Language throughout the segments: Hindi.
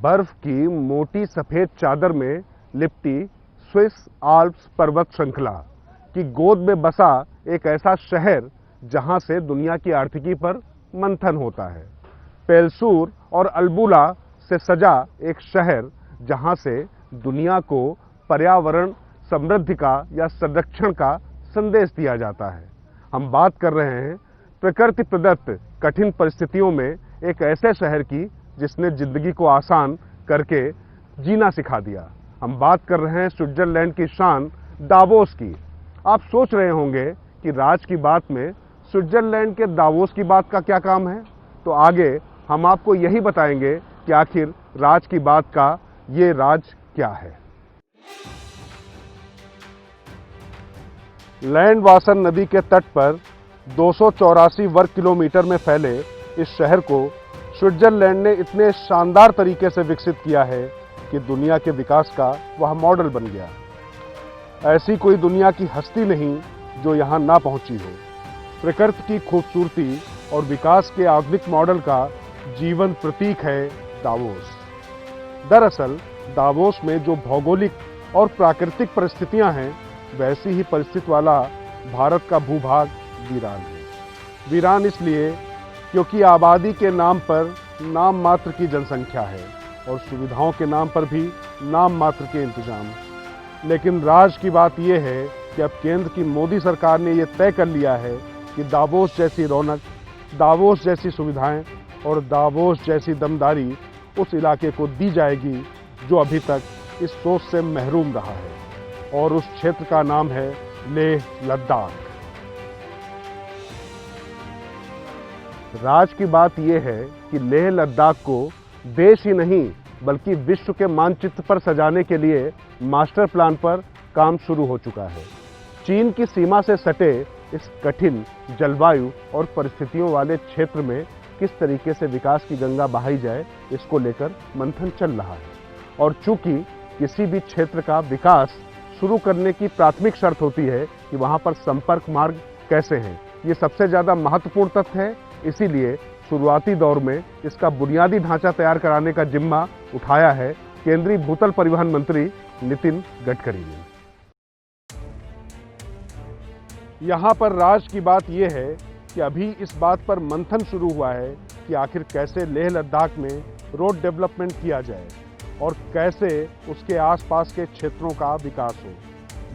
बर्फ की मोटी सफेद चादर में लिपटी स्विस आल्प्स पर्वत श्रृंखला की गोद में बसा एक ऐसा शहर जहां से दुनिया की आर्थिकी पर मंथन होता है। पेलसूर और अल्बुला से सजा एक शहर जहां से दुनिया को पर्यावरण समृद्धि का या संरक्षण का संदेश दिया जाता है। हम बात कर रहे हैं प्रकृति प्रदत्त कठिन परिस्थितियों में एक ऐसे शहर की जिसने जिंदगी को आसान करके जीना सिखा दिया। हम बात कर रहे हैं स्विट्जरलैंड की शान दावोस की। आप सोच रहे होंगे कि राज की बात में स्विट्जरलैंड के दावोस की बात का क्या काम है, तो आगे हम आपको यही बताएंगे कि आखिर राज की बात का ये राज क्या है। लैंडवासन नदी के तट पर 284 वर्ग किलोमीटर में फैले इस शहर को स्विट्जरलैंड ने इतने शानदार तरीके से विकसित किया है कि दुनिया के विकास का वह मॉडल बन गया। ऐसी कोई दुनिया की हस्ती नहीं जो यहाँ ना पहुंची हो। प्रकृति की खूबसूरती और विकास के आधुनिक मॉडल का जीवन प्रतीक है दावोस। दरअसल दावोस में जो भौगोलिक और प्राकृतिक परिस्थितियां हैं, वैसी ही परिस्थिति वाला भारत का भूभाग वीरान है। वीरान इसलिए क्योंकि आबादी के नाम पर नाम मात्र की जनसंख्या है और सुविधाओं के नाम पर भी नाम मात्र के इंतजाम। लेकिन राज की बात यह है कि अब केंद्र की मोदी सरकार ने यह तय कर लिया है कि दावोस जैसी रौनक, दावोस जैसी सुविधाएं और दावोस जैसी दमदारी उस इलाके को दी जाएगी जो अभी तक इस सोच से महरूम रहा है, और उस क्षेत्र का नाम है लेह लद्दाख। राज की बात यह है कि लेह लद्दाख को देश ही नहीं बल्कि विश्व के मानचित्र पर सजाने के लिए मास्टर प्लान पर काम शुरू हो चुका है। चीन की सीमा से सटे इस कठिन जलवायु और परिस्थितियों वाले क्षेत्र में किस तरीके से विकास की गंगा बहाई जाए, इसको लेकर मंथन चल रहा है। और चूंकि किसी भी क्षेत्र का विकास शुरू करने की प्राथमिक शर्त होती है कि वहां पर संपर्क मार्ग कैसे हैं, ये सबसे ज़्यादा महत्वपूर्ण तथ्य है। इसीलिए शुरुआती दौर में इसका बुनियादी ढांचा तैयार कराने का जिम्मा उठाया है केंद्रीय भूतल परिवहन मंत्री नितिन गडकरी ने। यहाँ पर राज की बात यह है कि अभी इस बात पर मंथन शुरू हुआ है कि आखिर कैसे लेह लद्दाख में रोड डेवलपमेंट किया जाए और कैसे उसके आसपास के क्षेत्रों का विकास हो,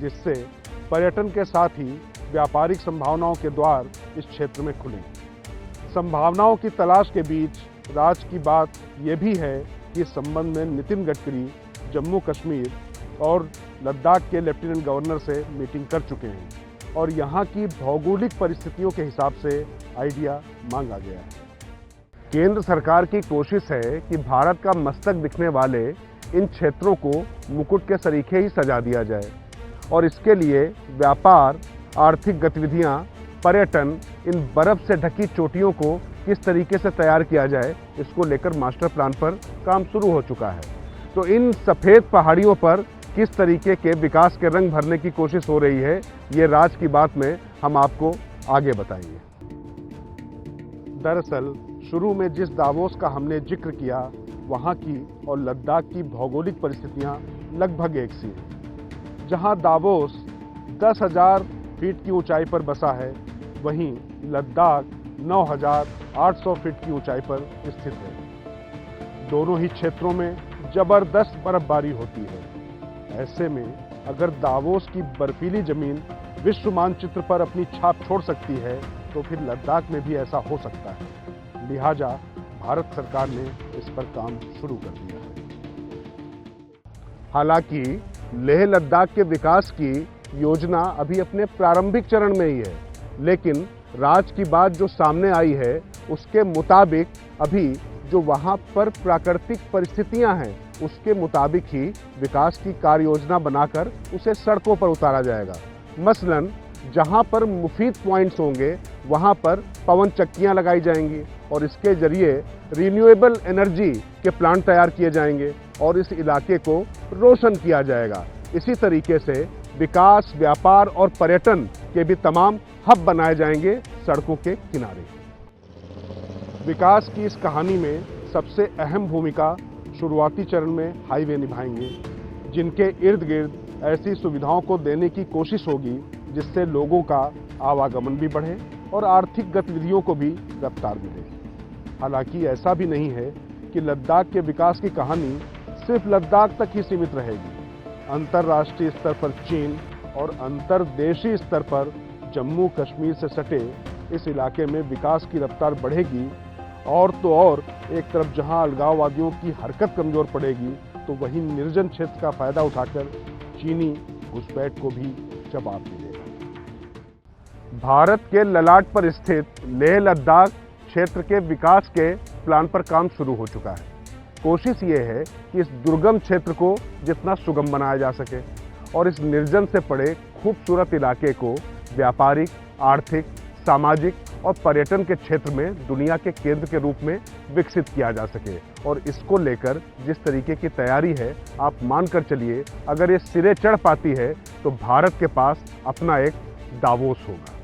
जिससे पर्यटन के साथ ही व्यापारिक संभावनाओं के द्वार इस क्षेत्र में खुलें। संभावनाओं की तलाश के बीच राज की बात यह भी है कि इस संबंध में नितिन गडकरी जम्मू कश्मीर और लद्दाख के लेफ्टिनेंट गवर्नर से मीटिंग कर चुके हैं और यहाँ की भौगोलिक परिस्थितियों के हिसाब से आइडिया मांगा गया है। केंद्र सरकार की कोशिश है कि भारत का मस्तक दिखने वाले इन क्षेत्रों को मुकुट के सरीखे ही सजा दिया जाए और इसके लिए व्यापार, आर्थिक गतिविधियां, पर्यटन, इन बर्फ से ढकी चोटियों को किस तरीके से तैयार किया जाए, इसको लेकर मास्टर प्लान पर काम शुरू हो चुका है। तो इन सफ़ेद पहाड़ियों पर किस तरीके के विकास के रंग भरने की कोशिश हो रही है, ये राज की बात में हम आपको आगे बताएंगे। दरअसल शुरू में जिस दावोस का हमने जिक्र किया, वहाँ की और लद्दाख की भौगोलिक परिस्थितियाँ लगभग एक सी हैं। जहाँ दावोस 10,000 फीट की ऊंचाई पर बसा है, वहीं लद्दाख 9,800 फीट की ऊंचाई पर स्थित है। दोनों ही क्षेत्रों में जबरदस्त बर्फबारी होती है। ऐसे में अगर दावोस की बर्फीली जमीन विश्व मानचित्र पर अपनी छाप छोड़ सकती है, तो फिर लद्दाख में भी ऐसा हो सकता है। लिहाजा भारत सरकार ने इस पर काम शुरू कर दिया है। हालांकि लेह लद्दाख के विकास की योजना अभी अपने प्रारंभिक चरण में ही है, लेकिन राज की बात जो सामने आई है उसके मुताबिक अभी जो वहाँ पर प्राकृतिक परिस्थितियाँ हैं उसके मुताबिक ही विकास की कार्य योजना बनाकर उसे सड़कों पर उतारा जाएगा। मसलन जहाँ पर मुफीद पॉइंट्स होंगे वहाँ पर पवन चक्कियाँ लगाई जाएंगी और इसके जरिए रिन्यूएबल एनर्जी के प्लांट तैयार किए जाएंगे और इस इलाके को रोशन किया जाएगा। इसी तरीके से विकास, व्यापार और पर्यटन के भी तमाम हब बनाए जाएंगे सड़कों के किनारे। विकास की इस कहानी में सबसे अहम भूमिका शुरुआती चरण में हाईवे निभाएंगे, जिनके इर्द गिर्द ऐसी सुविधाओं को देने की कोशिश होगी जिससे लोगों का आवागमन भी बढ़े और आर्थिक गतिविधियों को भी रफ्तार मिले। हालांकि ऐसा भी नहीं है कि लद्दाख के विकास की कहानी सिर्फ लद्दाख तक ही सीमित रहेगी। अंतर्राष्ट्रीय स्तर पर चीन और अंतर्देशीय स्तर पर जम्मू कश्मीर से सटे इस इलाके में विकास की रफ्तार बढ़ेगी और तो और एक तरफ जहां अलगाववादियों की हरकत कमजोर पड़ेगी तो वहीं निर्जन क्षेत्र का फायदा उठाकर चीनी घुसपैठ को भी जवाब मिलेगा। भारत के ललाट पर स्थित लेह लद्दाख क्षेत्र के विकास के प्लान पर काम शुरू हो चुका है। कोशिश ये है कि इस दुर्गम क्षेत्र को जितना सुगम बनाया जा सके और इस निर्जन से पड़े खूबसूरत इलाके को व्यापारिक, आर्थिक, सामाजिक और पर्यटन के क्षेत्र में दुनिया के केंद्र के रूप में विकसित किया जा सके। और इसको लेकर जिस तरीके की तैयारी है, आप मानकर चलिए अगर ये सिरे चढ़ पाती है तो भारत के पास अपना एक दावोस होगा।